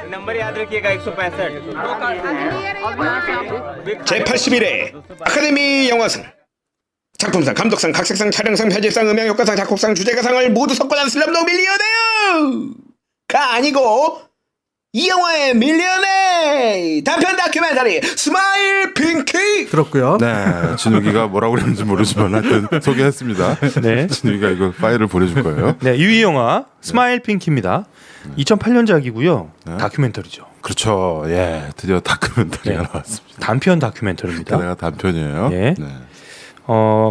नंबर याद रखिएगा 165 제81회 아카데미 영화상 작품상, 감독상, 각색상, 촬영상, 편집상, 음향효과상, 작곡상, 주제가상을 모두 석권한 슬럼독 밀리어네어가 아니고 이 영화의 밀리어네 단편 다큐멘터리 스마일 핑키 들었고요. 네, 진욱이가 뭐라고 그랬는지 모르지만 하여튼 소개했습니다. 네. 진욱이가 이거 파일을 보내줄 거예요. 네, 2위 영화 스마일 핑키입니다. 2008년작이고요. 네. 다큐멘터리죠. 그렇죠. 예, 드디어 다큐멘터리가 네. 나왔습니다. 단편 다큐멘터리입니다. 내가 단편이에요. 예. 네.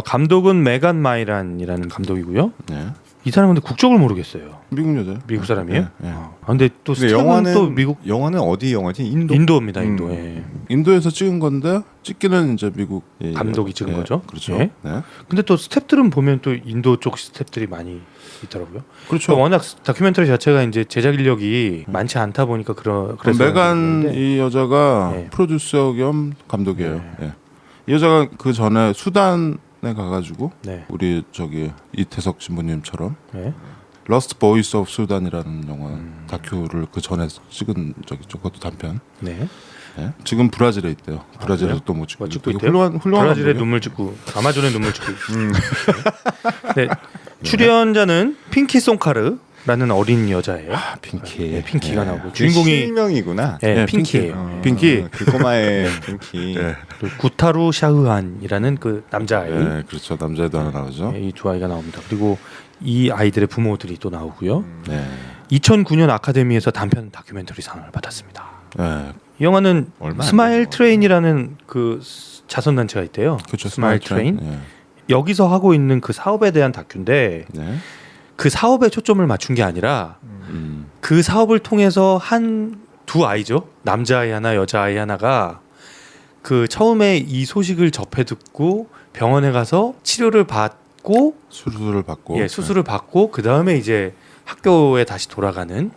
감독은 메간 마이란이라는 감독이고요. 네. 이 사람은 근데 국적을 모르겠어요. 미국 여자요? 미국 사람이에요? 네, 네. 근데 또 근데 스텝은 또 미국 영화는 어디 영화지? 인도입니다. 인도. 예. 인도에서 찍은 건데 찍기는 이제 미국 감독이 찍은 거죠? 그렇죠. 예. 네. 근데 또 스텝들은 보면 또 인도 쪽 스텝들이 많이 있더라고요. 그렇죠. 워낙 다큐멘터리 자체가 이제 제작 인력이 많지 않다 보니까 그래서 메간 그런데 이 여자가 네. 프로듀서 겸 감독이에요. 예. 이 여자가 그 전에 수단에 가가지고 네. 우리 저기 이태석 신부님처럼 네. 러스트 보이스 오브 수단이라는 영화 다큐를 그 전에 찍은 적이 있죠. 그것도 단편. 네. 네. 지금 브라질에 있대요. 브라질에서 그래요? 또 뭐 찍고 뭐 찍고 되게 있대요? 훌륭한 브라질의 감독이에요. 눈물 찍고 아마존의 눈물 찍고. 네. 출연자는 핑키 송카르라는 어린 여자예요. 핑키. 네, 핑키가 예. 나오고 주인공이 주인공이 실명이구나. 네, 예, 핑키예요. 핑키. 그 꼬마의 핑키. 예. 그리고 구타루 샤흐한이라는 그 남자아이. 네, 그렇죠. 남자애도 하나 나오죠. 이 두 아이가 나옵니다. 그리고 이 아이들의 부모들이 또 나오고요. 네. 2009년 아카데미에서 단편 다큐멘터리 상을 받았습니다. 네. 이 영화는 얼마 안 스마일 돼요. 트레인이라는 그 자선 단체가 있대요. 그렇죠. 스마일 트레인. 예. 여기서 하고 있는 그 사업에 대한 다큐인데 네. 그 사업에 초점을 맞춘 게 아니라 그 사업을 통해서 한 두 아이죠. 남자아이 하나, 여자아이 하나가 그 처음에 이 소식을 접해 듣고 병원에 가서 치료를 받고 수술을 받고. 예, 수술을 받고 그 다음에 이제 학교에 다시 돌아가는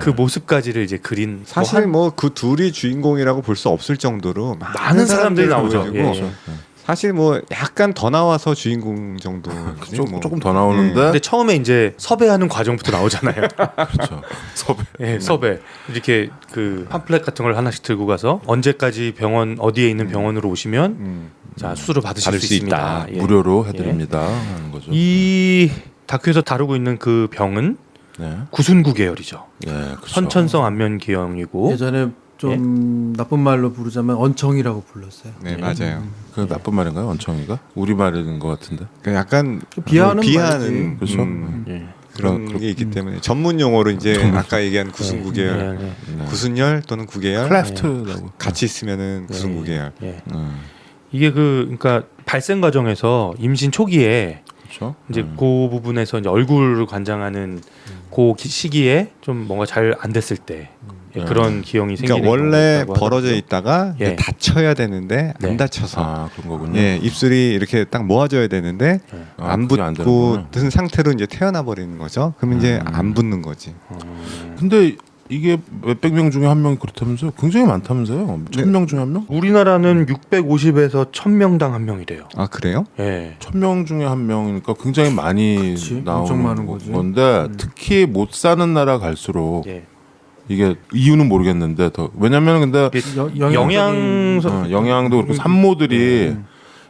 그 모습까지를 이제 그린 사실 뭐 그 둘이 주인공이라고 볼 수 없을 정도로 많은 사람들이 나오죠. 보여주고 예, 예. 사실 뭐 약간 더 나와서 주인공 정도. 조금 더 나오는데. 근데 처음에 이제 섭외하는 과정부터 나오잖아요. 그렇죠. 섭외. 예, 섭외 이렇게 그 팜플렛 같은 걸 하나씩 들고 가서 언제까지 병원 어디에 있는 병원으로 오시면 자 수술을 받을 수 있습니다. 예. 무료로 해드립니다. 하는 거죠. 이 다큐에서 다루고 있는 그 병은 네. 구순구 계열이죠. 예, 그렇죠. 선천성 안면기형이고 예전에 좀 나쁜 말로 부르자면 언청이라고 불렀어요. 네 맞아요. 그 나쁜 말인가요, 원청이가? 우리 말인 것 같은데. 그 약간 비하하는 비하하는 그렇죠. 예. 그런 게 있기 때문에 전문 용어로 이제 아까 얘기한 구순구 계열, 예, 예. 구순열 또는 구계열 클래프트라고. 같이 있으면은 구순구 계열. 예. 음. 이게 그러니까 발생 과정에서 임신 초기에 그렇죠. 이제 그 부분에서 이제 얼굴을 관장하는 그 시기에 좀 뭔가 잘 안 됐을 때 그런 기형이 생기는 그러니까 원래 경우가 있다고 벌어져 하더라고요. 있다가 예. 이제 닫혀야 되는데 네. 안 닫혀서 아 그런 거군요. 예, 입술이 이렇게 딱 모아져야 되는데 아, 안 그게 안 붙고 되는구나. 든 상태로 이제 태어나 버리는 거죠. 그럼 이제 안 붙는 거지. 근데 이게 몇백 명 중에 한 명이 그렇다면서요? 굉장히 많다면서요? 1000명 중에 한 명? 우리나라는 650에서 1000명당 한 명이래요. 아 그래요? 예. 1000명 중에 한 명이니까 굉장히 많이 그치, 나오는 엄청 많은 거지. 건데 특히 못 사는 나라 갈수록 예. 이게 이유는 모르겠는데 더 왜냐면 근데 영양도 그렇고 산모들이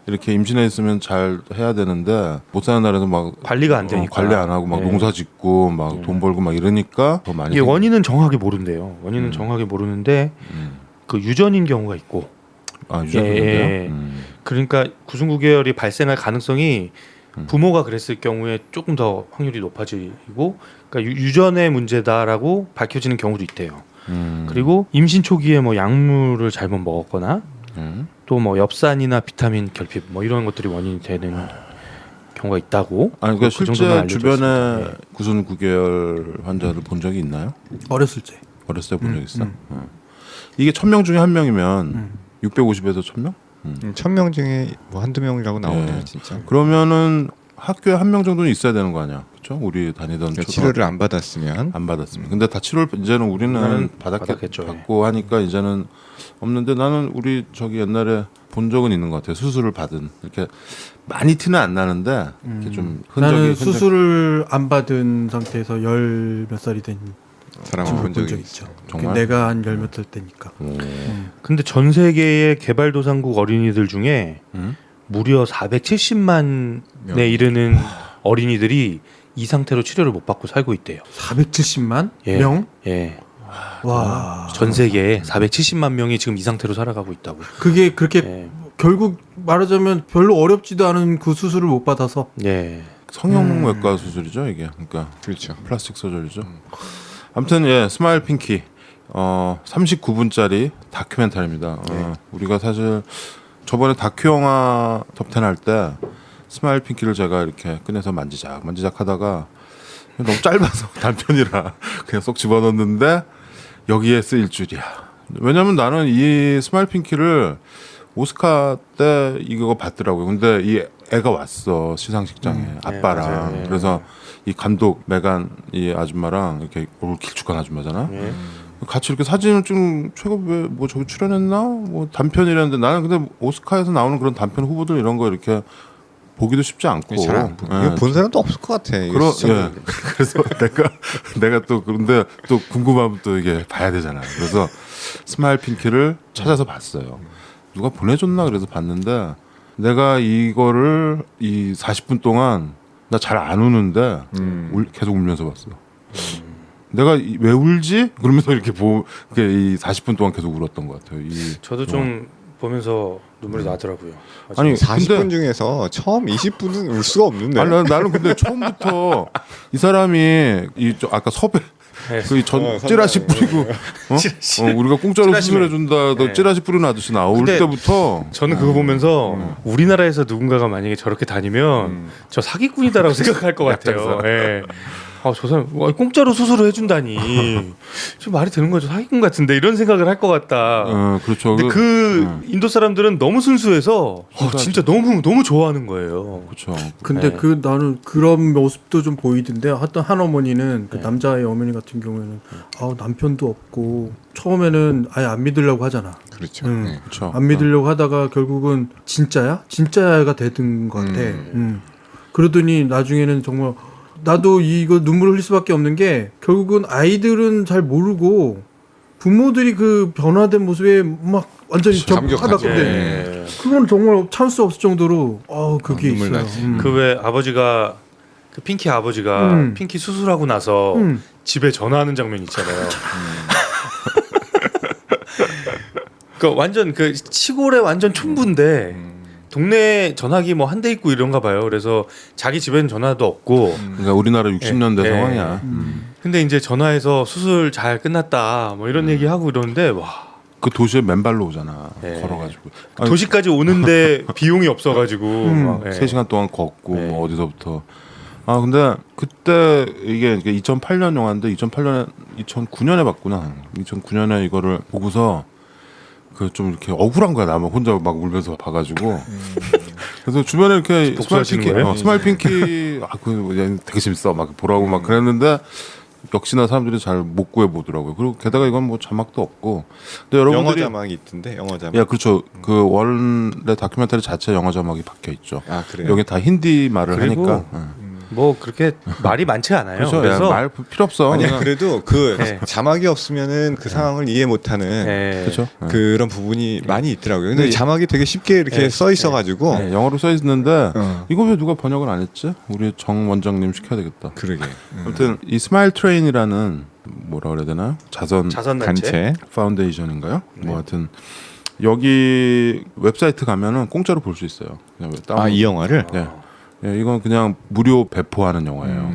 이렇게 임신해 있으면 잘 해야 되는데 못 사는 나라에서 막 관리가 안 되니까. 관리 안 하고 막 네. 농사 짓고 막 돈 벌고 막 이러니까 더 많이 이게 원인은 정확하게 모른대요. 원인은 정확하게 모르는데 그 유전인 경우가 있고 유전인데요. 예. 그러니까 구순구 계열이 발생할 가능성이 부모가 그랬을 경우에 조금 더 확률이 높아지고 그러니까 유전의 문제다라고 밝혀지는 경우도 있대요. 그리고 임신 초기에 뭐 약물을 잘못 먹었거나 또 뭐 엽산이나 비타민 결핍 뭐 이런 것들이 원인이 되는 경우가 있다고. 아니 그러니까 그 정도는 실제 알려져 주변에 있습니다. 예. 구순 9개월 환자를 본 적이 있나요? 어렸을 때. 어렸을 때 본 적 있어? 이게 1000명 중에 한 명이면 650에서 1000명? 1000명 중에 뭐 한두 명이라고 나오네요, 네. 진짜. 그러면은 학교에 한 명 정도는 있어야 되는 거 아니야? 그렇죠? 우리 다니던 그러니까 치료를 안 받았으면 안 받았으면. 근데 다 치료를 이제는 우리는 받았겠죠. 받고 하니까 이제는 없는데 나는 우리 저기 옛날에 본 적은 있는 것 같아요. 수술을 받은 이렇게 많이 티는 안 나는데 이렇게 좀 흔적이 나는 수술을 안 받은 상태에서 열 몇 살이 된 사람을 본 적이 있어. 정말? 내가 한 열 몇 살 때니까. 근데 전 세계의 개발도상국 어린이들 중에 무려 470만에 이르는 어린이들이 이 상태로 치료를 못 받고 살고 있대요. 470만 예. 명? 예. 와. 전 세계에 470만 명이 지금 이 상태로 살아가고 있다고. 그게 그렇게 예. 결국 말하자면 별로 어렵지도 않은 그 수술을 못 받아서. 예. 성형외과 수술이죠 이게. 그러니까 그렇죠. 플라스틱 서저리죠. 아무튼 예, 스마일 핑키 39분짜리 다큐멘터리입니다. 우리가 사실 저번에 다큐 영화 톱10 할 때 스마일 핑키를 제가 이렇게 꺼내서 만지작 하다가 너무 짧아서 단편이라 그냥 쏙 집어넣었는데 여기에 쓰일 줄이야. 왜냐면 나는 이 스마일 핑키를 오스카 때 이거 봤더라고요. 근데 이 애가 왔어 시상식장에 아빠랑. 맞아요. 그래서 이 감독 메간 이 아줌마랑 이렇게 얼굴 길쭉한 아줌마잖아. 예. 같이 이렇게 사진을 찍은 최고 뭐 저기 출연했나 뭐 단편이라는데 나는 근데 오스카에서 나오는 그런 단편 후보들 이런 거 이렇게 보기도 쉽지 않고. 잘안 예. 이거 본 사람도 없을 것 같아. 이거 그러, 시청자. 예. 그래서 내가 또 그런데 또 궁금하면 또 이게 봐야 되잖아요. 그래서 스마일 핑키를 찾아서 봤어요. 누가 보내줬나 그래서 봤는데 내가 이거를 이 40분 동안 나 잘 안 우는데 계속 울면서 봤어. 내가 왜 울지? 그러면서 이렇게 이 40분 동안 계속 울었던 것 같아요. 저도 좀 보면서 눈물이 나더라고요. 아니 40분 중에서 처음 20분은 울 수가 없는데. 아니 나는 근데 처음부터 이 사람이 아까 섭외 그 찌라시 뿌리고 우리가 공짜로 수술해 준다. 너 찌라시 뿌리는 아저씨 나올 근데 때부터 저는 그거 보면서 우리나라에서 누군가가 만약에 저렇게 다니면 저 사기꾼이다라고 생각할 것 같아요. 예. 저 사람 공짜로 수술을 해준다니 좀 말이 되는 거죠. 사기꾼 같은데 이런 생각을 할 것 같다. 그렇죠. 근데 인도 사람들은 너무 순수해서 진짜 너무 좋아하는 거예요. 그렇죠. 근데 네. 나는 그런 모습도 좀 보이던데 어떤 한 어머니는 그 남자의 어머니 같은 경우에는 남편도 없고 처음에는 아예 안 믿으려고 하잖아. 그렇죠. 네. 그렇죠. 안 믿으려고 하다가 결국은 진짜야가 되는 것 같아. 그러더니 나중에는 정말 나도 이거 눈물 흘릴 수밖에 없는 게 결국은 아이들은 잘 모르고 부모들이 그 변화된 모습에 막 완전히 감격하죠. 근데 그건 정말 참을 수 없을 정도로 그게 눈물 있어요. 나지. 그 왜 아버지가 그 핑키 아버지가 핑키 수술하고 나서 집에 전화하는 장면 있잖아요. 그 완전 그 시골에 완전 촌부인데 동네 전화기 뭐 한 대 있고 이런가 봐요. 그래서 자기 집에는 전화도 없고. 그러니까 우리나라 60년대 상황이야. 근데 이제 전화해서 수술 잘 끝났다 뭐 이런 얘기하고 이러는데 와. 그 도시에 맨발로 오잖아. 예. 걸어가지고. 도시까지 오는데 비용이 없어가지고 막, 3시간 동안 걷고 네. 뭐 어디서부터. 근데 그때 이게 2008년 영화인데 2009년에 봤구나. 2009년에 이거를 보고서 그 좀 이렇게 억울한 거야. 나만 혼자 막 울면서 봐가지고. 그래서 주변에 이렇게 스마일 핑키 되게 재밌어 막 보라고 막 그랬는데 역시나 사람들이 잘 못 구해 보더라고요. 그리고 게다가 이건 뭐 자막도 없고. 근데 여러분들이 영어 자막이 있던데 영어 자막. 야 그렇죠. 그 원래 다큐멘터리 자체 영어 자막이 박혀 있죠. 아 그래요. 여기 다 힌디 말을 그리고 하니까. 뭐 그렇게 말이 많지 않아요. 그렇죠. 그래서 말 필요 없어. 아니야 그냥. 그래도 그 네. 자막이 없으면은 그 상황을 이해 못하는 그렇죠. 그런 부분이 많이 있더라고요. 근데 자막이 되게 쉽게 이렇게 써 있어가지고 네, 영어로 써 있는데 이거 왜 누가 번역을 안 했지? 우리 정 원장님 시켜야 되겠다. 그러게. 아무튼 이 스마일 트레인이라는 뭐라 그래야 되나요? 자선 단체. 파운데이션인가요? 뭐 하여튼 여기 웹사이트 가면은 공짜로 볼 수 있어요. 그냥 이 영화를. 네. 예, 이건 그냥 무료 배포하는 영화예요.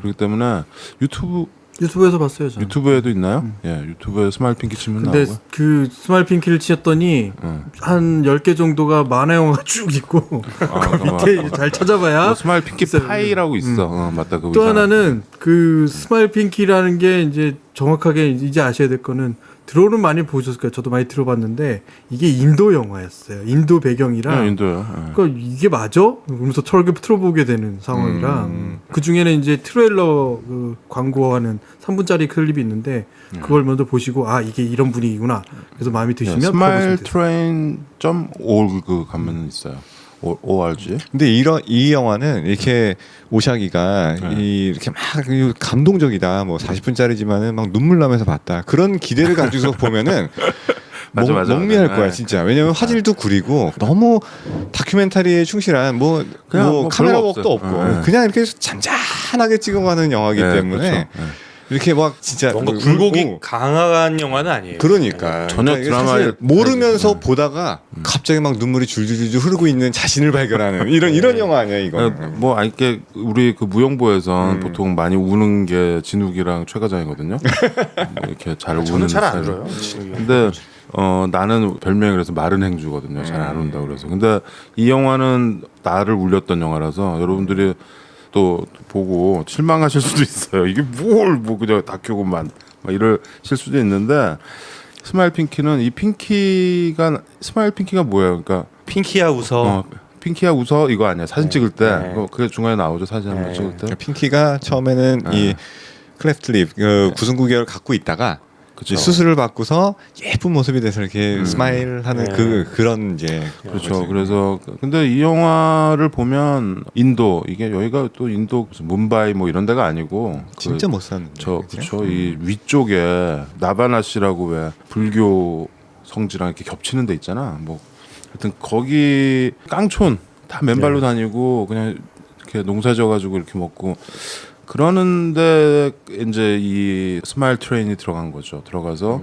그렇기 때문에 유튜브에서 봤어요. 저는. 유튜브에도 있나요? 예, 유튜브에 스마일 핑키 치면 근데 나오고. 그 스마일 핑키를 치었더니 한 10개 정도가 만화 영화가 쭉 있고 그 밑에 잘 찾아봐야 뭐 스마일 핑키 있어요. 파이라고 있어. 맞다. 그거 또 있잖아. 하나는 그 스마일 핑키라는 게 이제 정확하게 이제 아셔야 될 거는 들어는 많이 보셨을 거예요. 저도 많이 들어봤는데 이게 인도 영화였어요. 인도 배경이라. 네, 인도요. 예. 그러니까 이게 맞아? 그러면서 틀어보게 되는 상황이라 그 중에는 이제 트레일러 그 광고하는 3분짜리 클립이 있는데 그걸 먼저 보시고 이게 이런 분위기구나. 그래서 마음에 드시면 스마일 가보시면 돼요. 트레인.org 가면 있어요. ORG. 근데 이 영화는 이렇게 오샤기가 이렇게 막 감동적이다. 뭐 40분짜리지만은 막 눈물 나면서 봤다. 그런 기대를 가지고 보면은 맞아. 멍미할 거야 네. 진짜. 왜냐면 화질도 구리고 너무 다큐멘터리에 충실한 그냥 뭐 뭐 카메라 별거 웍도 없어요. 없고 네. 그냥 이렇게 잔잔하게 찍어가는 영화이기 네, 때문에 그렇죠. 네. 이렇게 막 진짜 뭔가 뭐 굴곡이 울고 강한 영화는 아니에요. 그러니까 전혀 그러니까 이게 드라마에 사실 모르면서 네. 보다가 갑자기 막 눈물이 줄줄줄 흐르고 있는 자신을 발견하는 이런 영화 아니야 이거. 뭐 이게 우리 그 무용보에선 보통 많이 우는 게 진욱이랑 최과장이거든요. 뭐 이렇게 잘 우는 저는 잘 안 스타일. 울어요. 근데 나는 별명이 그래서 마른 행주거든요. 잘 안 운다 그래서. 근데 이 영화는 나를 울렸던 영화라서 여러분들이 또 보고 실망하실 수도 있어요. 이게 뭐 그냥 다큐고만 막 이러실 수도 있는데 스마일 핑키는 이 핑키가 스마일 핑키가 뭐예요? 그러니까 핑키야 웃어. 핑키야 웃어 이거 아니야? 사진 찍을 때 네. 그게 중간에 나오죠. 사진 한번 찍을 때. 그러니까 핑키가 처음에는 이 클래프트 립 구순구결을 갖고 있다가 그쵸. 이제 수술을 받고서 예쁜 모습이 돼서 이렇게 스마일하는 네. 그런 이제 그렇죠. 그래서 근데 이 영화를 보면 인도 이게 여기가 또 인도 무슨 문바이 뭐 이런 데가 아니고 진짜 못 사는데. 그렇죠. 이 위쪽에 나바나시라고 왜 불교 성지랑 이렇게 겹치는 데 있잖아. 뭐 하여튼 거기 깡촌 다 맨발로 다니고 그냥 이렇게 농사져 가지고 이렇게 먹고 그러는데 이제 이 스마일 트레인이 들어간 거죠. 들어가서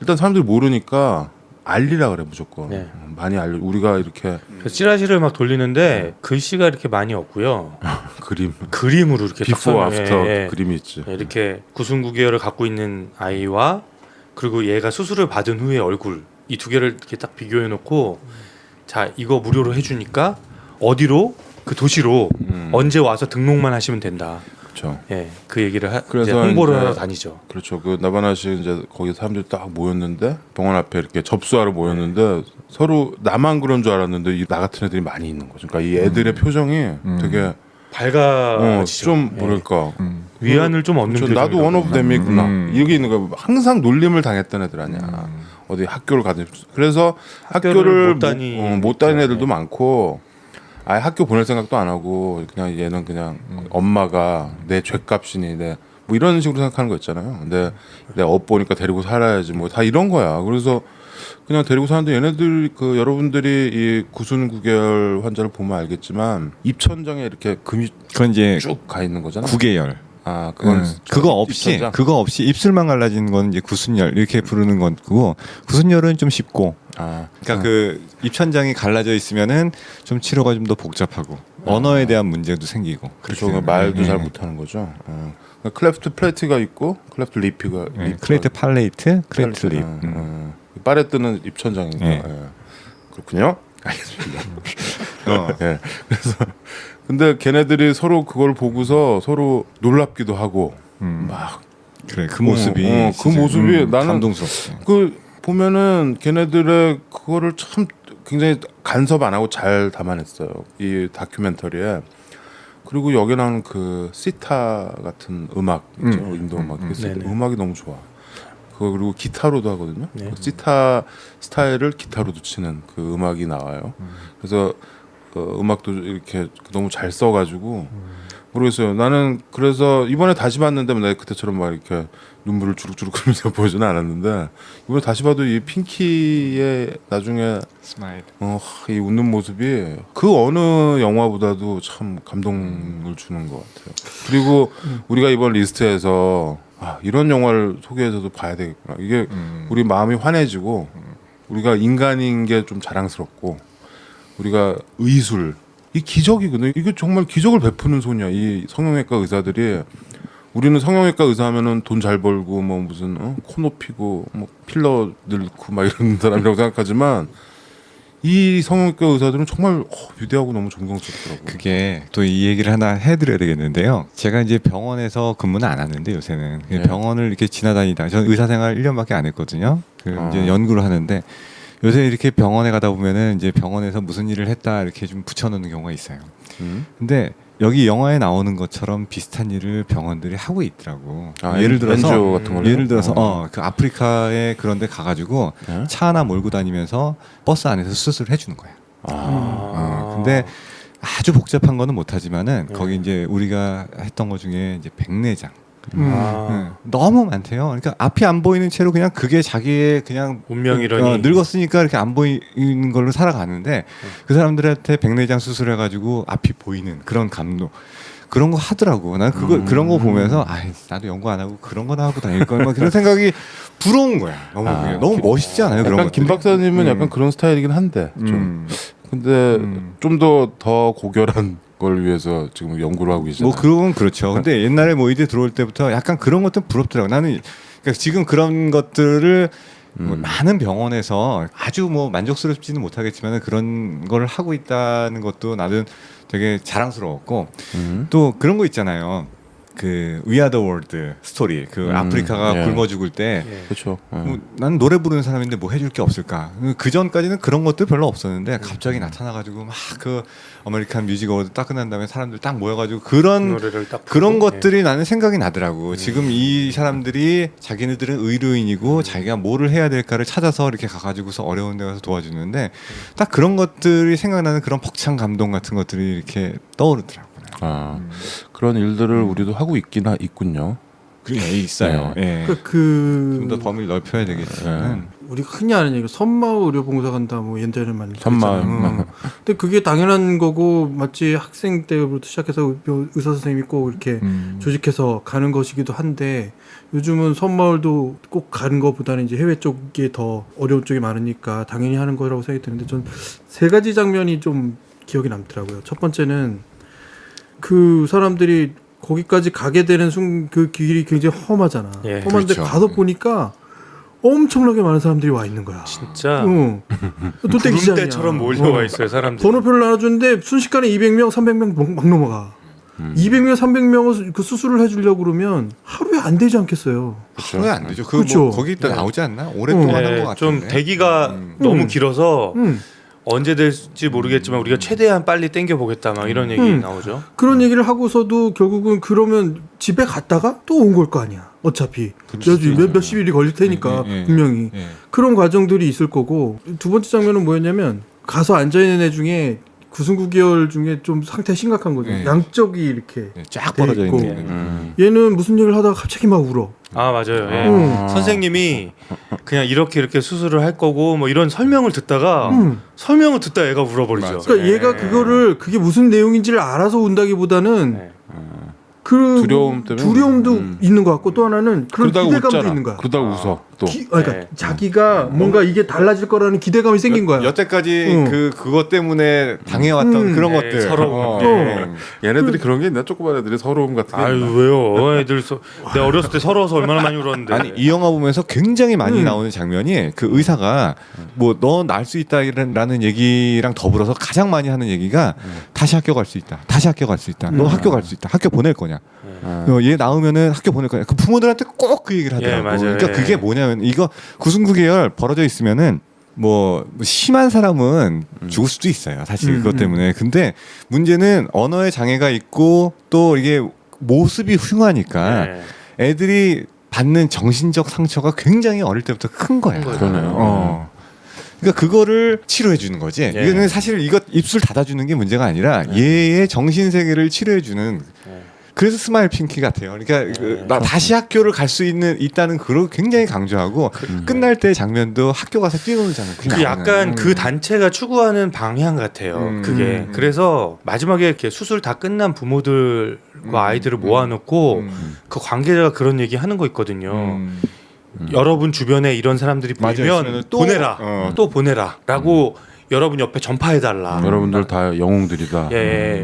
일단 사람들이 모르니까 알리라 그래 무조건. 네. 많이 알려. 우리가 이렇게 그래서 찌라시를 막 돌리는데 글씨가 이렇게 많이 없고요. 그림 그림으로 이렇게 비포 딱 애프터 예, 예. 그림이 있지. 예, 이렇게 구순구계열을 갖고 있는 아이와 그리고 얘가 수술을 받은 후의 얼굴 이 두 개를 이렇게 딱 비교해 놓고 자 이거 무료로 해주니까 어디로 그 도시로 언제 와서 등록만 하시면 된다. 그렇죠. 예, 그 얘기를 그래서 이제 홍보를 이제 하러 다니죠. 그렇죠. 그 나바나시 이제 거기 사람들이 딱 모였는데 병원 앞에 이렇게 접수하러 모였는데 서로 나만 그런 줄 알았는데 나 같은 애들이 많이 있는 거죠. 그러니까 이 애들의 표정이 되게 밝아지죠. 좀 예. 뭐랄까 위안을 좀 얻는 그렇죠. 표정이라고. 나도 원 오브 댐이구나. 여기 있는 거 항상 놀림을 당했던 애들 아니야. 어디 학교를 가든 그래서 학교를 못 다니는 애들도 많고 아예 학교 보낼 생각도 안 하고 그냥 얘는 그냥 엄마가 내 죄값이니 내 뭐 이런 식으로 생각하는 거 있잖아요. 근데 내 업 보니까 데리고 살아야지 뭐 다 이런 거야. 그래서 그냥 데리고 사는데 얘네들 그 여러분들이 이 구순구계열 환자를 보면 알겠지만 입천장에 이렇게 금이 그건 이제 쭉 가 있는 거잖아. 구계열. 아 그건 그거 없이 입술만 갈라지는 건 이제 구순열 이렇게 부르는 거고 구순열은 좀 쉽고 그러니까 그 입천장이 갈라져 있으면은 좀 치료가 좀 더 복잡하고 언어에 대한 문제도 생기고 그렇죠. 말도 잘 못하는 거죠. 그러니까 클레프트 플레이트가 있고 클레프트 리프가 클레이트 팔레이트 클레이트 립 파레트는 입천장이니까 네. 예. 그렇군요. 알겠습니다. 예. 그래서 근데 걔네들이 서로 그걸 보고서 서로 놀랍기도 하고 막 그래 그 모습이 그 모습이 나는 감동스럽지. 그 보면은 걔네들의 그거를 참 굉장히 간섭 안 하고 잘 담아냈어요. 이 다큐멘터리에. 그리고 여기 나오는 그 시타 같은 음악 있죠. 인도 음악. 음악이 너무 좋아. 그거 그리고 기타로도 하거든요. 네. 그 시타 스타일을 기타로도 치는 그 음악이 나와요. 그래서 음악도 이렇게 너무 잘 써가지고 모르겠어요. 나는 그래서 이번에 다시 봤는데 내가 그때처럼 막 이렇게 눈물을 주룩주룩 흘리면서 보지는 않았는데 이번에 다시 봐도 이 핑키의 나중에 스마일. 이 웃는 모습이 그 어느 영화보다도 참 감동을 주는 것 같아요. 그리고 우리가 이번 리스트에서 이런 영화를 소개해서도 봐야 되겠구나. 이게 우리 마음이 환해지고 우리가 인간인 게 좀 자랑스럽고 우리가 의술 이 기적이거든요. 이게 정말 기적을 베푸는 소녀. 이 성형외과 의사들이 우리는 성형외과 의사 하면은 돈 잘 벌고 뭐 무슨 코 높이고 뭐 필러 넣고 막 이런 사람이라고 생각하지만 이 성형외과 의사들은 정말 위대하고 너무 존경스럽더라고요. 그게 또 이 얘기를 하나 해드려야 되겠는데요. 제가 이제 병원에서 근무는 안 하는데 요새는 네. 병원을 이렇게 지나다니다 저는 의사생활 1년밖에 안 했거든요. 이제 연구를 하는데 요새 이렇게 병원에 가다 보면은 이제 병원에서 무슨 일을 했다 이렇게 좀 붙여놓는 경우가 있어요. 근데 여기 영화에 나오는 것처럼 비슷한 일을 병원들이 하고 있더라고. 예를 들어서 NGO 같은 걸로? 예를 들어서 그 아프리카에 그런데 가가지고 네? 차 하나 몰고 다니면서 버스 안에서 수술을 해주는 거야. 근데 아주 복잡한 거는 못하지만은 거기 이제 우리가 했던 것 중에 이제 백내장. 너무 많대요. 그러니까 앞이 안 보이는 채로 그냥 그게 자기의 그냥 운명이라니. 늙었으니까 이렇게 안 보이는 걸로 살아가는데 그 사람들한테 백내장 수술해가지고 앞이 보이는 그런 감동. 그런 거 하더라고. 난 그런 거 보면서 나도 연구 안 하고 그런 거나 하고 다닐 걸 막 그런 생각이 부러운 거야. 너무 멋있지 않아요? 그런 약간 것들이? 김 박사님은 약간 그런 스타일이긴 한데 좀. 근데 좀 더 고결한 걸 위해서 지금 연구를 하고 계시잖아요. 뭐 그건 그렇죠. 근데 옛날에 뭐 의대 들어올 때부터 약간 그런 것도 부럽더라고. 나는 그러니까 지금 그런 것들을 뭐 많은 병원에서 아주 뭐 만족스럽지는 못하겠지만 그런 걸 하고 있다는 것도 나는 되게 자랑스러웠고 또 그런 거 있잖아요. 그 We Are the World 스토리 그 아프리카가 예. 굶어 죽을 때 그렇죠. 난 노래 부르는 사람인데 뭐 해줄 게 없을까? 그 전까지는 그런 것들 별로 없었는데 갑자기 나타나가지고 막 그 아메리칸 뮤직 어워드 딱 끝난 다음에 사람들 딱 모여가지고 그런 노래를 딱 그런 부르고, 것들이 나는 생각이 나더라고. 지금 이 사람들이 자기네들은 의료인이고 자기가 뭐를 해야 될까를 찾아서 이렇게 가가지고서 어려운 데 가서 도와주는데 딱 그런 것들이 생각나는 그런 벅찬 감동 같은 것들이 이렇게 떠오르더라고요. 그런 일들을 우리도 하고 있군요. 그게 있어요. 예. 좀 더 범위를 넓혀야 되겠지만 우리가 흔히 아는 얘기 선마을 의료봉사간다 뭐 옛날에 많이 선마을. 그랬잖아요. 근데 그게 당연한 거고 마치 학생 때부터 시작해서 의사 선생님이 꼭 이렇게 조직해서 가는 것이기도 한데 요즘은 선마을도 꼭 가는 것보다는 이제 해외 쪽이 더 어려운 쪽이 많으니까 당연히 하는 거라고 생각이 드는데 전 세 가지 장면이 좀 기억에 남더라고요. 첫 번째는 그 사람들이 거기까지 가게 되는 그 길이 굉장히 험하잖아. 예, 험한데 그렇죠. 가서 보니까 엄청나게 많은 사람들이 와 있는 거야. 진짜 도떼기 시장이야. 구름대처럼 몰려와 있어요 사람들. 번호표를 나눠주는데 순식간에 200명, 300명 막 넘어가. 200명, 300명을 그 수술을 해주려고 그러면 하루에 안 되지 않겠어요. 하루에 안 되죠. 그렇죠. 뭐 거기 있다 나오지 않나? 오랫동안 한 것 같은데. 좀 대기가 너무 길어서 언제 될지 모르겠지만 우리가 최대한 빨리 땡겨 보겠다 막 이런 얘기 나오죠. 그런 얘기를 하고서도 결국은 그러면 집에 갔다가 또 온 걸 거 아니야. 어차피 몇십 일이 걸릴 테니까 분명히 그런 과정들이 있을 거고. 두 번째 장면은 뭐였냐면 가서 앉아 있는 애 중에 9승9개월 중에 좀 상태 심각한 거죠. 양쪽이 이렇게 쫙 돼 벌어져 있고. 있는. 얘는 무슨 얘기를 하다가 갑자기 막 울어. 아 맞아요. 예. 선생님이 그냥 이렇게 수술을 할 거고 뭐 이런 설명을 듣다가 설명을 듣다 얘가 울어버리죠. 그러니까 얘가 그거를 그게 무슨 내용인지를 알아서 운다기보다는 그 두려움 때문에 두려움도 있는 것 같고 또 하나는 그런 그러다가 기대감도 웃잖아. 있는 거야. 그러다가 웃어 또. 그러니까 자기가 뭔가 이게 달라질 거라는 기대감이 생긴 거야. 여태까지 그것 때문에 당해왔던 그런 것들. 서러움. 얘네들이 그런 게 있나? 조그만 애들이 서러움 같은 게 아유 있나? 왜요? 애들 내가 어렸을 때 서러워서 얼마나 많이 울었는데. 아니 이 영화 보면서 굉장히 많이 나오는 장면이 그 의사가 뭐 너 날 수 있다라는 얘기랑 더불어서 가장 많이 하는 얘기가 다시 학교 갈 수 있다. 다시 학교 갈 수 있다. 너 학교 갈 수 있다. 학교 보낼 거냐? 얘 나오면은 학교 보낼 거냐? 그 부모들한테 꼭 그 얘기를 하더라고. 맞아요. 그러니까 그게 뭐냐면 이거 구승구계열 벌어져 있으면은 뭐 심한 사람은 죽을 수도 있어요. 사실 그것 때문에. 근데 문제는 언어의 장애가 있고 또 이게 모습이 흉하니까 애들이 받는 정신적 상처가 굉장히 어릴 때부터 큰 거야. 그러네요. 그러니까 그거를 치료해 주는 거지. 이거는 사실 이거 입술 닫아주는 게 문제가 아니라 얘의 정신 세계를 치료해 주는. 그래서 스마일 핑키 같아요. 그러니까 나 다시 학교를 갈 수 있다는 그걸 굉장히 강조하고 끝날 때 장면도 학교 가서 뛰노는 그 약간 그 단체가 추구하는 방향 같아요. 그게 그래서 마지막에 이렇게 수술 다 끝난 부모들과 아이들을 모아놓고 그 관계자가 그런 얘기 하는 거 있거든요. 여러분 주변에 이런 사람들이 보이면 또, 보내라, 또 보내라라고. 여러분 옆에 전파해달라. 여러분들 다 영웅들이다.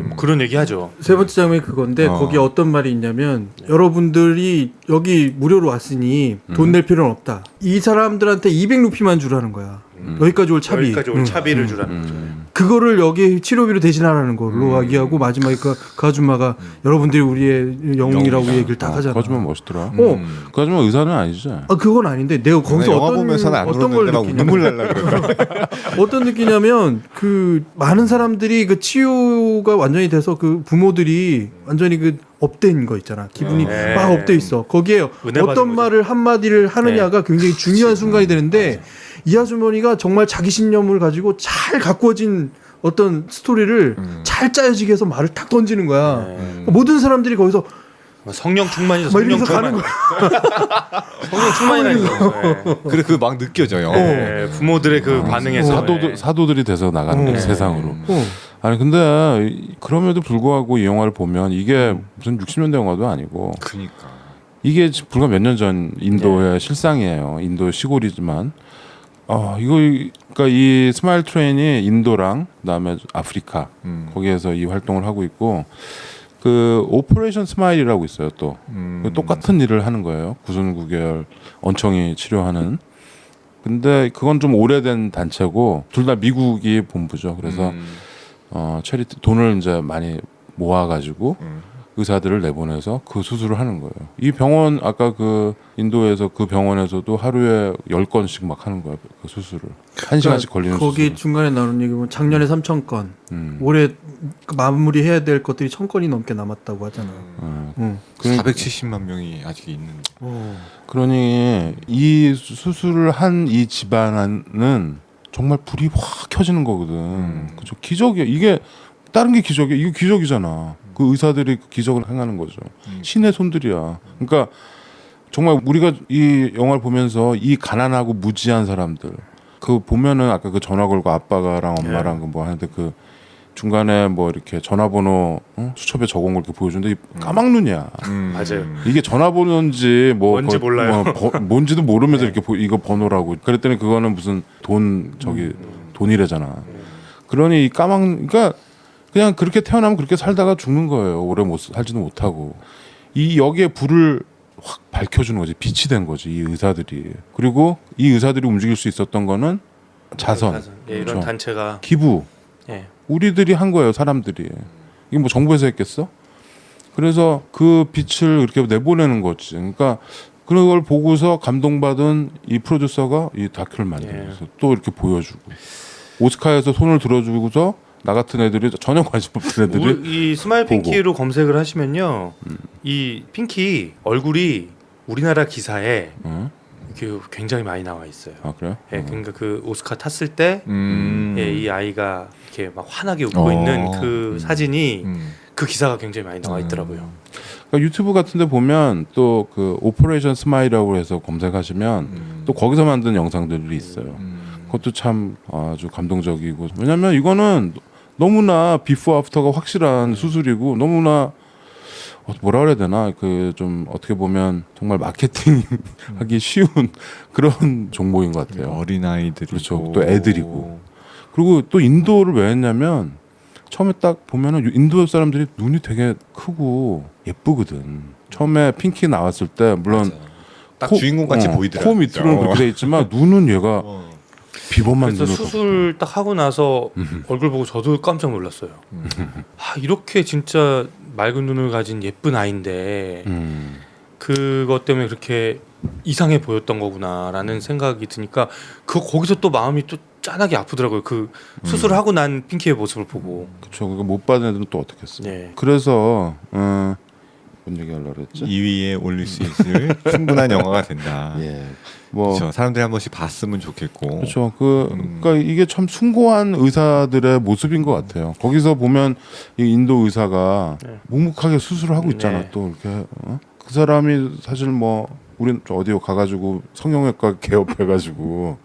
뭐 그런 얘기하죠. 세 번째 장면이 그건데 거기에 어떤 말이 있냐면 여러분들이 여기 무료로 왔으니 돈 낼 필요는 없다. 이 사람들한테 200루피만 주라는 거야. 여기까지 올 차비. 여기까지 올 차비를 주라는 거죠. 그거를 여기 치료비로 대신하라는 걸로 이야기하고 마지막에 그 아줌마가 여러분들이 우리의 영웅이라고 얘기를 딱 하잖아. 그 아줌마 멋있더라. 그 아줌마 의사는 아니죠? 그건 아닌데 내가 거기서 영화 보면서는 안 어떤 걸 울었는데 막 느끼냐면 눈물 날라 그러더라. 어떤 느끼냐면 그 많은 사람들이 그 치유가 완전히 돼서 그 부모들이 완전히 그 업된 거 있잖아. 기분이 막 업돼 있어. 거기에 어떤 말을 한마디를 하느냐가 굉장히 중요한 순간이 되는데 이 아주머니가 정말 자기 신념을 가지고 잘 가꾸어진 어떤 스토리를 잘 짜여지게 해서 말을 탁 던지는 거야. 네. 모든 사람들이 거기서 성령 충만이죠. 막 성령 이러면서 가는 충만. 거야. 성령 충만이라니까. 그래 그 막 느껴져요. 네, 부모들의 그 반응에서 사도들이 돼서 나가는 거예요, 세상으로. 아니 근데 그럼에도 불구하고 이 영화를 보면 이게 무슨 60년대 영화도 아니고 그러니까. 이게 불과 몇 년 전 인도의 실상이에요. 인도 시골이지만 이거 그러니까 이 스마일 트레인이 인도랑 그다음에 아프리카 거기에서 이 활동을 하고 있고 그 오퍼레이션 스마일이라고 있어요. 또 똑같은 일을 하는 거예요. 구순구결 언청이 치료하는. 근데 그건 좀 오래된 단체고 둘 다 미국이 본부죠. 그래서 체리티 돈을 이제 많이 모아가지고 의사들을 내보내서 그 수술을 하는 거예요. 이 병원 아까 그 인도에서 그 병원에서도 하루에 10건씩 막 하는 거예요. 그 수술을 1시간씩 걸리는 거기 수술. 중간에 나오는 얘기 보면 작년에 3,000건, 올해 그 마무리해야 될 것들이 1,000건이 넘게 남았다고 하잖아. 470만 명이 아직 있는데. 그러니 이 수술을 한 이 집안은 정말 불이 확 켜지는 거거든. 그죠? 기적이야. 이게 다른 게 기적이야. 이거 기적이잖아. 그 의사들이 그 기적을 행하는 거죠. 신의 손들이야. 그러니까 정말 우리가 이 영화를 보면서 이 가난하고 무지한 사람들 그 보면은 아까 그 전화 걸고 아빠가랑 엄마랑 그 뭐 하는데 그 중간에 뭐 이렇게 전화번호 수첩에 적은 걸 이렇게 보여주는데 까막눈이야. 맞아요. 이게 전화번호인지 뭐 뭔지 몰라요. 뭔지도 모르면서 이렇게 이거 번호라고 그랬더니 그거는 무슨 돈이래잖아. 그러니 이 그러니까 그냥 그렇게 태어나면 그렇게 살다가 죽는 거예요. 오래 살지도 못하고 이 여기에 불을 확 밝혀주는 거지. 빛이 된 거지 이 의사들이. 그리고 이 의사들이 움직일 수 있었던 거는 자선, 예, 이런 그렇죠. 단체가 기부. 예. 우리들이 한 거예요, 사람들이. 이게 뭐 정부에서 했겠어? 그래서 그 빛을 이렇게 내보내는 거지. 그러니까 그걸 보고서 감동받은 이 프로듀서가 이 다큐를 만들면서 또 이렇게 보여주고 오스카에서 손을 들어주고서 나 같은 애들이 전혀 관심 없는 애들이 이 스마일 핑키로 검색을 하시면요, 이 핑키 얼굴이 우리나라 기사에 이렇게 굉장히 많이 나와 있어요. 아 그래요? 예, 그러니까 그 오스카 탔을 때, 예, 이 아이가 이렇게 막 환하게 웃고 있는 그 사진이 그 기사가 굉장히 많이 나와 있더라고요. 그러니까 유튜브 같은데 보면 또 그 오퍼레이션 스마일이라고 해서 검색하시면 또 거기서 만든 영상들이 있어요. 그것도 참 아주 감동적이고 왜냐면 이거는 너무나 비포 애프터가 확실한 수술이고 너무나 뭐라 그래야 되나 그 좀 어떻게 보면 정말 마케팅하기 쉬운 그런 종목인 것 같아요. 어린 아이들이고 그렇죠. 또 애들이고 그리고 또 인도를 왜 했냐면 처음에 딱 보면은 인도 사람들이 눈이 되게 크고 예쁘거든. 처음에 핑키 나왔을 때 물론 딱 주인공 같이 보이더라. 코 밑으로는 그렇게 돼 있지만 눈은 얘가 비범한 그래서 눈을 수술 딱 하고 나서 얼굴 보고 저도 깜짝 놀랐어요. 이렇게 진짜 맑은 눈을 가진 예쁜 아이인데 그것 때문에 그렇게 이상해 보였던 거구나라는 생각이 드니까 거기서 또 마음이 또 짠하게 아프더라고요. 그 수술을 하고 난 핑키의 모습을 보고. 그렇죠. 그거 못 받은 애들은 또 어떻겠어. 네. 그래서 뭔 얘기하려고 그랬지? 2위에 올릴 수 있을 충분한 영화가 된다. 예. 뭐 그렇죠. 사람들이 한 번씩 봤으면 좋겠고. 그렇죠. 그러니까 이게 참 숭고한 의사들의 모습인 것 같아요. 거기서 보면 이 인도 의사가 묵묵하게 수술을 하고 있잖아. 네. 또 이렇게 그 사람이 사실 뭐 우린 어디 가가지고 성형외과 개업해가지고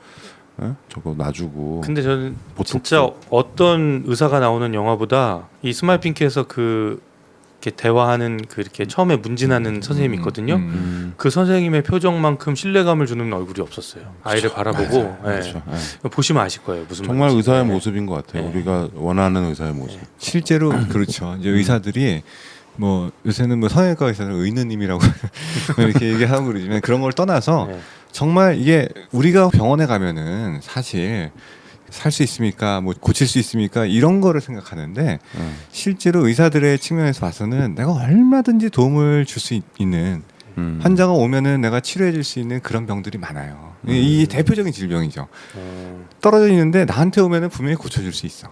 저거 놔주고. 근데 저는 보톡스. 진짜 어떤 의사가 나오는 영화보다 이 스마일 핑키에서 이렇게 대화하는 그 이렇게 처음에 문진하는 선생님이 있거든요. 그 선생님의 표정만큼 신뢰감을 주는 얼굴이 없었어요. 아이를 바라보고. 예. 그렇죠. 예. 보시면 아실 거예요. 무슨 정말 말인지. 의사의 네. 모습인 것 같아요. 네. 우리가 원하는 의사의 모습. 실제로 그렇죠. 이제 의사들이 뭐 요새는 뭐 성형외과 의사를 의느님이라고 이렇게 얘기하고 그러지만 그런 걸 떠나서 네. 정말 이게 우리가 병원에 가면은 사실 살 수 있습니까? 뭐 고칠 수 있습니까? 이런 거를 생각하는데 실제로 의사들의 측면에서 봐서는 내가 얼마든지 도움을 줄 수 있는 환자가 오면은 내가 치료해 줄 수 있는 그런 병들이 많아요. 이 대표적인 질병이죠. 떨어져 있는데 나한테 오면은 분명히 고쳐줄 수 있어.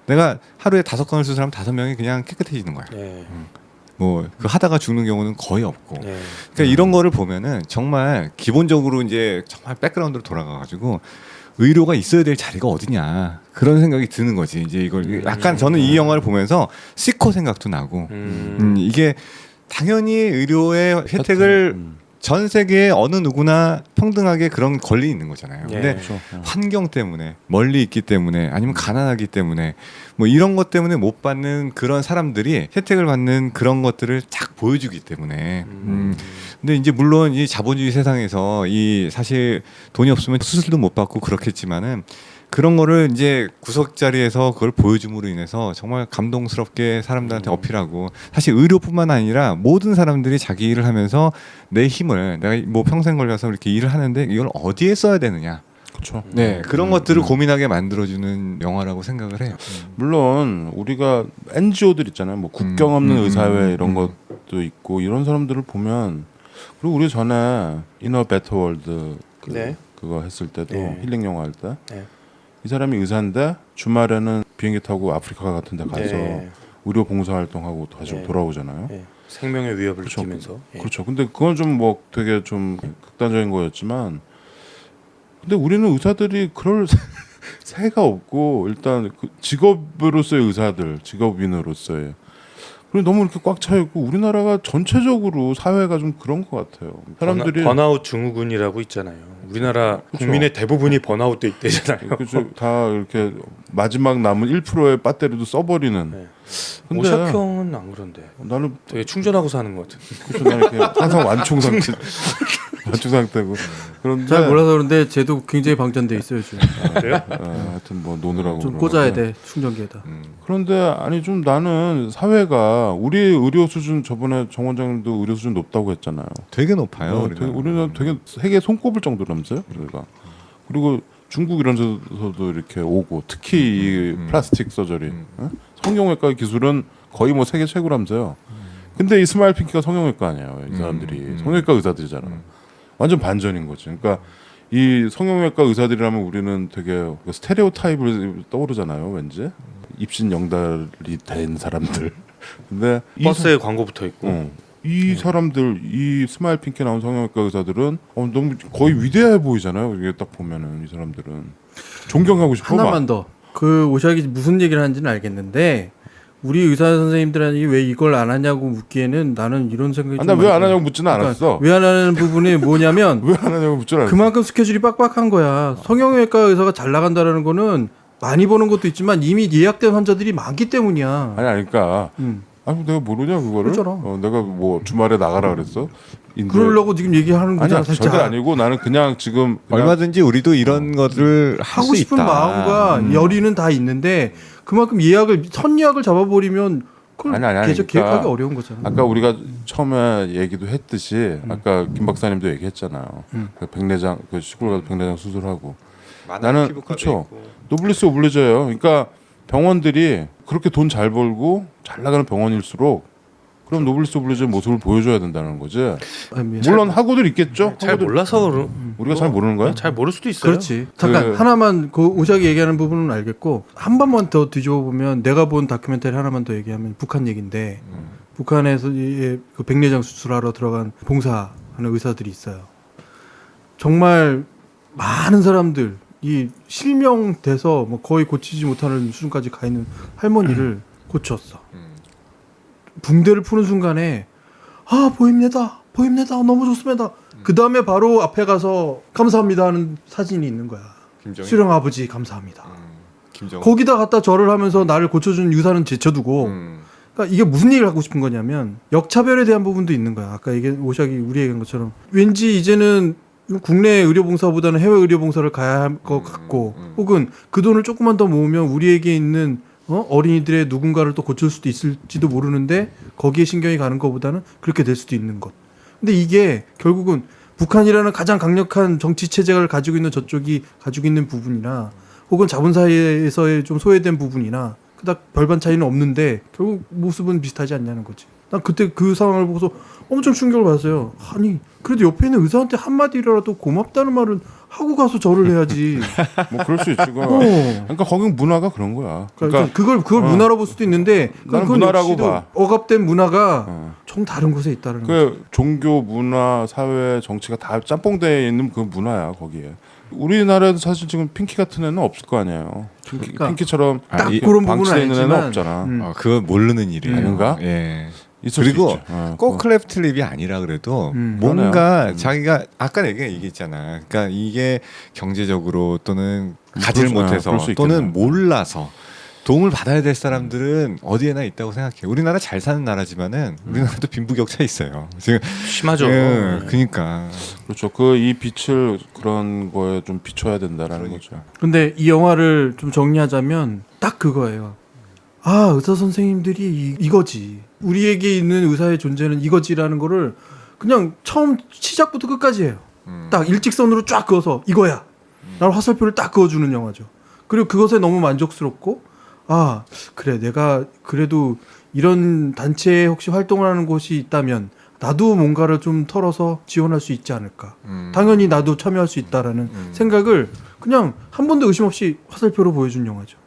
내가 하루에 5건을 수술하면 5명이 그냥 깨끗해지는 거야. 네. 뭐 그 하다가 죽는 경우는 거의 없고. 네. 그러니까 이런 거를 보면은 정말 기본적으로 이제 정말 백그라운드로 돌아가가지고 의료가 있어야 될 자리가 어디냐 그런 생각이 드는 거지. 이제 이걸 약간 저는 이 영화를 보면서 시코 생각도 나고 이게 당연히 의료의 혜택을 전 세계에 어느 누구나 평등하게 그런 권리 있는 거잖아요. 근데 그렇죠. 환경 때문에 멀리 있기 때문에 아니면 가난하기 때문에 뭐 이런 것 때문에 못 받는 그런 사람들이 혜택을 받는 그런 것들을 딱 보여주기 때문에 근데 이제 물론 이 자본주의 세상에서 이 사실 돈이 없으면 수술도 못 받고 그렇겠지만은 그런 거를 이제 구석 자리에서 그걸 보여줌으로 인해서 정말 감동스럽게 사람들한테 어필하고 사실 의료뿐만 아니라 모든 사람들이 자기 일을 하면서 내 힘을 내가 뭐 평생 걸려서 이렇게 일을 하는데 이걸 어디에 써야 되느냐. 그렇죠. 네 그런 것들을 고민하게 만들어주는 영화라고 생각을 해요. 물론 우리가 NGO들 있잖아요. 뭐 국경 없는 의사회 이런 것도 있고 이런 사람들을 보면 그리고 우리 전에 이너 베터 월드 그거 했을 때도 힐링 영화 할 때 이 사람이 의사인데 주말에는 비행기 타고 아프리카 같은 데 가서 의료 봉사 활동하고 다시 돌아오잖아요. 생명의 위협을 그렇죠. 느끼면서. 그렇죠. 근데 그건 좀 뭐 되게 좀 극단적인 거였지만 근데 우리는 의사들이 그럴 새가 없고 일단 그 직업으로서의 의사들, 직업인으로서의 그리고 너무 이렇게 꽉 차 있고 우리나라가 전체적으로 사회가 좀 그런 것 같아요. 사람들이 번아웃 증후군이라고 있잖아요. 우리나라 국민의 대부분이 번아웃돼 있대잖아요. 그렇죠. 다 이렇게 마지막 남은 1%의 배터리도 써버리는. 근데 오샵 형은 안 그런데. 나는 되게 충전하고 사는 것 같은. 그렇죠. 나는 이렇게 항상 완충 상태, 완충 상태고. 그런데 잘 몰라서 그런데 쟤도 굉장히 방전돼 있어요 지금. 그래요? 하여튼 뭐 노느라고 좀 그런 꽂아야 건데. 돼 충전기에다. 그런데 아니 좀 나는 사회가 우리 의료 수준 저번에 정 원장님도 의료 수준 높다고 했잖아요. 되게 높아요. 우리는 되게 세계 손꼽을 정도라면서요, 우리가. 그리고 중국 이런 데서도 이렇게 오고 특히 이 플라스틱 서저리, 성형외과 기술은 거의 뭐 세계 최고라면서요. 근데 이 스마일 핑키가 성형외과 아니에요. 이 사람들이 성형외과 의사들이잖아. 완전 반전인 거지. 그러니까 이 성형외과 의사들이라면 우리는 되게 스테레오 타입을 떠오르잖아요. 왠지 입신 영달이 된 사람들. 근데 버스에 광고 붙어 있고. 이 사람들 이 스마일 핑크에 나온 성형외과 의사들은 너무 거의 위대해 보이잖아요. 이게 딱 보면은 이 사람들은 존경하고 싶어. 하나만 더. 그 오샥이 무슨 얘기를 하는지는 알겠는데 우리 의사 선생님들한테 왜 이걸 안 하냐고 묻기에는 나는 이런 생각이 좀 나 왜 안 하냐고 묻지는 않았어. 왜 안 하는 부분이 뭐냐면 왜 안 하냐고 묻지는 않았어. 그만큼 스케줄이 빡빡한 거야. 성형외과 의사가 잘 나간다라는 거는 많이 보는 것도 있지만 이미 예약된 환자들이 많기 때문이야. 그러니까 아니 내가 모르냐 그거를. 그렇잖아. 내가 뭐 주말에 나가라 그랬어. 그러려고 지금 얘기하는 거잖아. 아니야 절대 아니고 나는 그냥 지금 얼마든지 우리도 이런 것을 할 하고 수 싶은 있다. 마음과 열의는 다 있는데 그만큼 선 예약을 잡아버리면 그걸 아니, 계속 그러니까 계획하기 어려운 거잖아. 아까 우리가 처음에 얘기도 했듯이 아까 김 박사님도 얘기했잖아요. 그 백내장 그 시골 가서 백내장 수술하고 나는 그렇죠. 노블리스 오블리저예요. 그러니까 병원들이 그렇게 돈 잘 벌고 잘 나가는 병원일수록 그럼 노블리스 오블리저의 모습을 보여줘야 된다는 거지. 물론 학우들 있겠죠. 잘 학우들. 몰라서 우리가 잘 모르는 거야? 잘 모를 수도 있어요. 그렇지. 잠깐 하나만 그 오샥이 얘기하는 부분은 알겠고 한 번만 더 뒤집어 보면 내가 본 다큐멘터리 하나만 더 얘기하면 북한 얘기인데 북한에서 그 백내장 수술하러 들어간 봉사하는 의사들이 있어요. 정말 많은 사람들 이 실명돼서 뭐 거의 고치지 못하는 수준까지 가 있는 할머니를 고쳤어. 붕대를 푸는 순간에 보입니다 너무 좋습니다. 그 다음에 바로 앞에 가서 감사합니다 하는 사진이 있는 거야. 수령 아버지 감사합니다. 거기다 갖다 절을 하면서 나를 고쳐준 유사는 제쳐두고 그러니까 이게 무슨 얘기를 하고 싶은 거냐면 역차별에 대한 부분도 있는 거야. 아까 오샥이 우리 얘기한 것처럼 왠지 이제는 국내 의료봉사보다는 해외 의료봉사를 가야 할 것 같고 혹은 그 돈을 조금만 더 모으면 우리에게 있는 어린이들의 누군가를 또 고칠 수도 있을지도 모르는데 거기에 신경이 가는 것보다는 그렇게 될 수도 있는 것. 근데 이게 결국은 북한이라는 가장 강력한 정치 체제를 가지고 있는 저쪽이 가지고 있는 부분이나 혹은 자본사회에서의 좀 소외된 부분이나 그닥 별반 차이는 없는데 결국 모습은 비슷하지 않냐는 거지. 난 그때 그 상황을 보고서 엄청 충격을 받았어요. 아니 그래도 옆에 있는 의사한테 한마디라도 고맙다는 말은 하고 가서 절을 해야지. 뭐 그럴 수 있지. 그러니까 거기 문화가 그런 거야. 그러니까 그걸 문화로 볼 수도 있는데 나는 그건 문화라고 역시도 봐. 억압된 문화가 좀 다른 곳에 있다는 거죠. 그 종교, 문화, 사회, 정치가 다 짬뽕되어 있는 그 문화야 거기에. 우리나라에도 사실 지금 핑키 같은 애는 없을 거 아니에요. 그러니까 핑키처럼 딱 이- 그런 부분은 방치돼 있는 애는 알지만 없잖아. 그건 모르는 일이에요. 아닌가? 예. 있을 그리고 수 있죠. 꼭 클래프트 립이 아니라 그래도 뭔가 그러네요. 자기가 아까 내가 얘기했잖아. 그러니까 이게 경제적으로 또는 가지를 그럴 수- 못해서 그럴 수 또는 있겠네요. 몰라서 도움을 받아야 될 사람들은 어디에나 있다고 생각해요. 우리나라 잘 사는 나라지만은 우리나라도 빈부격차 있어요. 지금 심하죠. 예, 그러니까 그렇죠. 그 이 빛을 그런 거에 좀 비춰야 된다라는 거죠. 근데 이 영화를 좀 정리하자면 딱 그거예요. 아, 의사 선생님들이 이거지. 우리에게 있는 의사의 존재는 이거지라는 거를 그냥 처음 시작부터 끝까지 해요. 딱 일직선으로 쫙 그어서 이거야. 라는 화살표를 딱 그어주는 영화죠. 그리고 그것에 너무 만족스럽고 아, 그래 내가 그래도 이런 단체에 혹시 활동을 하는 곳이 있다면 나도 뭔가를 좀 털어서 지원할 수 있지 않을까. 당연히 나도 참여할 수 있다라는 생각을 그냥 한 번도 의심 없이 화살표로 보여준 영화죠.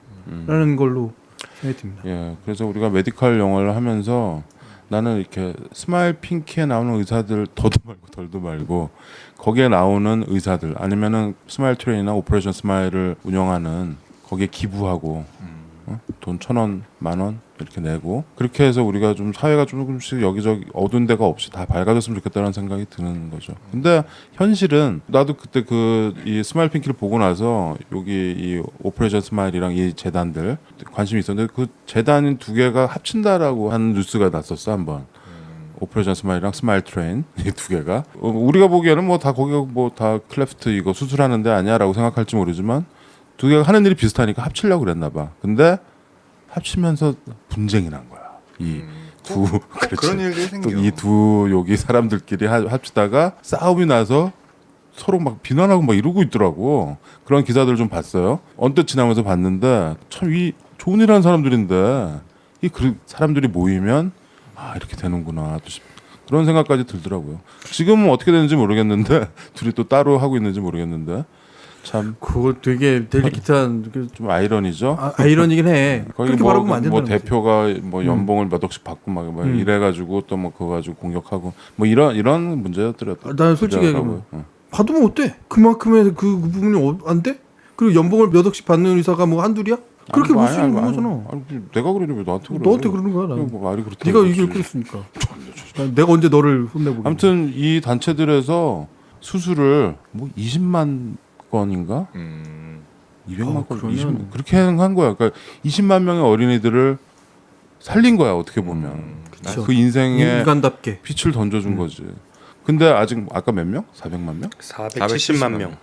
라는 걸로 생각이 듭니다. 예, 그래서 우리가 메디컬 영화를 하면서 나는 이렇게 스마일 핑키에 나오는 의사들 더도 말고 덜도 말고 거기에 나오는 의사들 아니면은 스마일 트레이나 오퍼레이션 스마일을 운영하는 거기에 기부하고 돈 1,000원, 10,000원 이렇게 내고 그렇게 해서 우리가 좀 사회가 조금씩 여기저기 어두운 데가 없이 다 밝아졌으면 좋겠다는 생각이 드는 거죠. 근데 현실은 나도 그때 그 이 스마일 핑키를 보고 나서 여기 이 오퍼레이션 스마일이랑 이 재단들 관심이 있었는데 그 재단 두 개가 합친다라고 하는 뉴스가 났었어 한번. 오퍼레이션 스마일이랑 스마일 트레인 이 두 개가 우리가 보기에는 뭐 다 거기가 뭐 다 클래프트 이거 수술하는 데 아니야라고 생각할지 모르지만 두 개가 하는 일이 비슷하니까 합치려고 그랬나 봐. 근데 합치면서 분쟁이 난 거야. 이 두 그런 일들이 생겨. 이 두 여기 사람들끼리 합치다가 싸움이 나서 서로 막 비난하고 막 이러고 있더라고. 그런 기사들 좀 봤어요. 언뜻 지나면서 봤는데 참 이 좋은 일하는 사람들인데 이 사람들이 모이면 아 이렇게 되는구나 또 그런 생각까지 들더라고요. 지금은 어떻게 되는지 모르겠는데 둘이 또 따로 하고 있는지 모르겠는데 참 그거 되게 델리키트한 좀 아이러니죠. 아이러니긴 해. 거기 그렇게 바라보면 안 된다는 뭐 거지. 대표가 뭐 연봉을 몇 억씩 받고 막 이래가지고 또 뭐 그거 가지고 공격하고 뭐 이런 문제였더라고요. 난 솔직히 얘기하면 받으면 어때? 그만큼의 그 부분이 안 돼? 그리고 연봉을 몇 억씩 받는 의사가 뭐 한둘이야? 그렇게 볼 수 있는 거잖아. 아니, 내가 그러니 왜 나한테 그래? 너한테 그러는 거야. 난. 뭐 말이 그렇다. 네가 얘기를 그랬으니까. 내가 언제 너를 혼내보게. 아무튼 이 단체들에서 수술을 뭐 20만 건인가? 200만 건, 그러면- 20만 그렇게 한 거야. 그러니까 20만 명의 어린이들을 살린 거야 어떻게 보면. 그쵸. 그 인생에 인간답게. 빛을 던져준 거지. 근데 아직 아까 몇 명? 400만 명? 470만 명.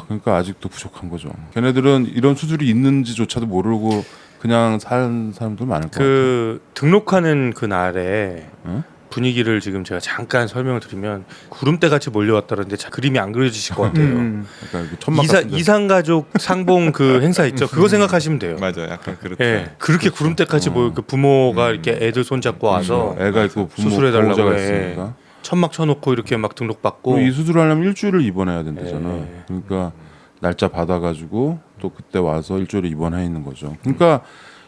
그러니까 아직도 부족한 거죠. 걔네들은 이런 수술이 있는지조차도 모르고 그냥 사는 사람들 많을 거야. 그 등록하는 그 날에 응? 분위기를 지금 제가 잠깐 설명을 드리면 구름대 같이 몰려왔다는데 그림이 안 그려지실 것 같아요. 그러니까 그 천막 같은 데. 이상가족 상봉 그 행사 있죠. 그거 생각하시면 돼요. 맞아, 약간 그렇다. 예, 그렇게 구름대같이 모여 그 부모가 이렇게 애들 손잡고 와서 애가 있고 부모 수술해달라고 보호자가 해. 있으니까. 천막 쳐놓고 이렇게 막 등록받고 그리고 이 수술하려면 일주일을 입원해야 된다잖아. 예. 그러니까 날짜 받아가지고 또 그때 와서 일주일을 입원해 있는 거죠. 그러니까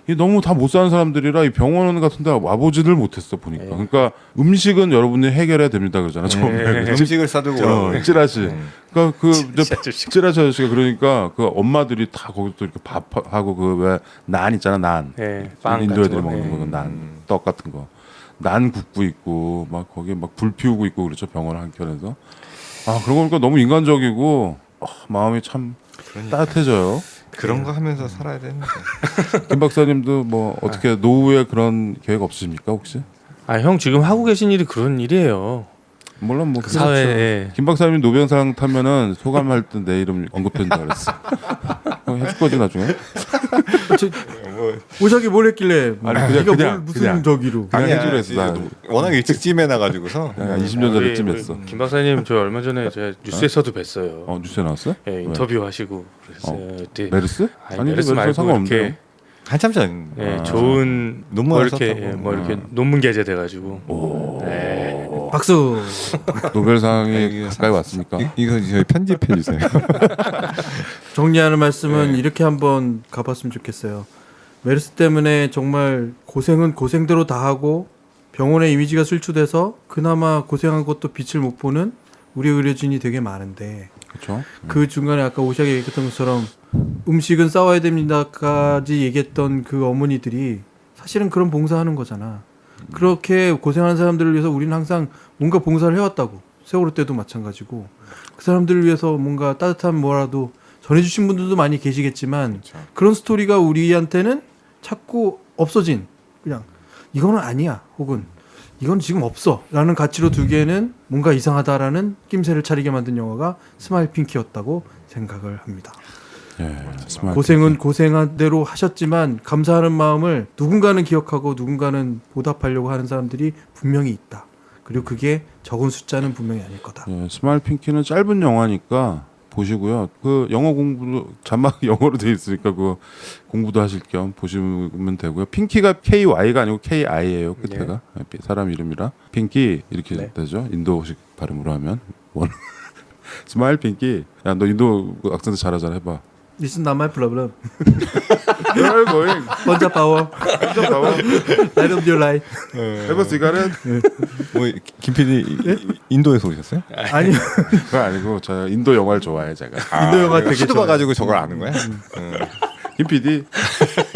이 너무 다 못 사는 사람들이라 이 병원 같은데 와보지를 못했어 보니까. 그러니까 음식은 여러분이 해결해야 됩니다 그러잖아. 처음에 음식을 싸들고 오라고. 찌라시. 그러니까 그 찌라시 아저씨. 찌라시 아저씨가 그러니까 그 엄마들이 다 거기서 또 이렇게 밥하고 그 왜 난 있잖아 난. 예, 빵 인도 애들이 같은 거. 먹는 거 난, 떡 같은 거. 난 굽고 있고 막 거기에 막 불 피우고 있고 그렇죠 병원 한켠에서. 아 그러고 보니까 너무 인간적이고 마음이 참 따뜻해져요. 그런 거 하면서 살아야 되는데. 김 박사님도 뭐 어떻게 노후에 그런 계획 없으십니까 혹시? 아, 형 지금 하고 계신 일이 그런 일이에요. 물론 뭐 그 사회에 김 박사님 노벨상 타면은 소감할 때 내 이름 언급된다 그랬어. 해줄 거지 나중에? 오작이 뭘 했길래 아니, 네가 그냥, 뭘 무슨 그냥. 저기로 그냥 아니야, 해주려 했어. 나. 워낙 일찍 찜해놔가지고서. 20년 전에 찜했어. 김 박사님 저 얼마 전에 제가 뉴스에서도 뵀어요. 뉴스에 나왔어? 예, 인터뷰 하시고 그랬어요. 그때 메르스? 아니, 메르스 말고 상관없는데. 이렇게 한참 전. 예, 좋은 논문 뭐 하나 이렇게 썼다고. 예, 뭐 이렇게 논문 게재 돼가지고 네. 박수. 노벨상이 가까이 왔습니까? 이거 저희 편집해 주세요. 정리하는 말씀은 이렇게 한번 가봤으면 좋겠어요. 메르스 때문에 정말 고생은 고생대로 다 하고 병원의 이미지가 술출돼서 그나마 고생한 것도 빛을 못 보는 우리 의료진이 되게 많은데 그렇죠. 그 중간에 아까 오시아가 얘기했던 것처럼 음식은 싸워야 됩니다까지 얘기했던 그 어머니들이 사실은 그런 봉사하는 거잖아. 그렇게 고생하는 사람들을 위해서 우리는 항상 뭔가 봉사를 해왔다고. 세월호 때도 마찬가지고 그 사람들을 위해서 뭔가 따뜻한 뭐라도 전해주신 분들도 많이 계시겠지만 그렇죠. 그런 스토리가 우리한테는 자꾸 없어진 그냥 이거는 아니야 혹은 이건 지금 없어 라는 가치로 두기에는 뭔가 이상하다라는 낌새를 차리게 만든 영화가 스마일 핑키였다고 생각을 합니다. 예, 스마일 고생은 고생한 대로 하셨지만 감사하는 마음을 누군가는 기억하고 누군가는 보답하려고 하는 사람들이 분명히 있다. 그리고 그게 적은 숫자는 분명히 아닐 거다. 예, 스마일 핑키는 짧은 영화니까 보시고요. 그 영어 공부도 자막 영어로 돼 있으니까 그 공부도 하실 겸 보시면 되고요. 핑키가 KY가 아니고 KI예요. 끝에가 사람 이름이라 핑키 이렇게 네. 되죠. 인도식 발음으로 하면 스마일 핑키. 야, 너 인도 악센트 잘하잖아. 해봐. This is not my problem. Where are you going? 번자 파워. Light up your light. 해봐 시가렛. 뭐김 PD 인도에서 오셨어요? 아니요. 그거 아니고 저 인도 영화를 좋아해 제가. 인도 영화 되게 시도 좋아해요. 봐가지고 저걸 아는 거야? 김 PD.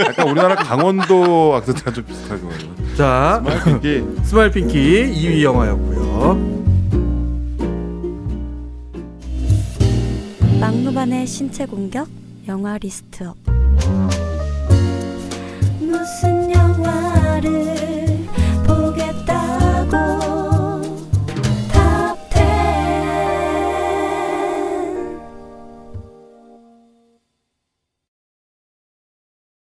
약간 우리나라 강원도 악센트가 좀 비슷하거든요. 자, 스마일 핑키. 스마일 핑키 2위 영화였고요. 막무반의 신체 공격 영화 리스트업. 무슨 영화를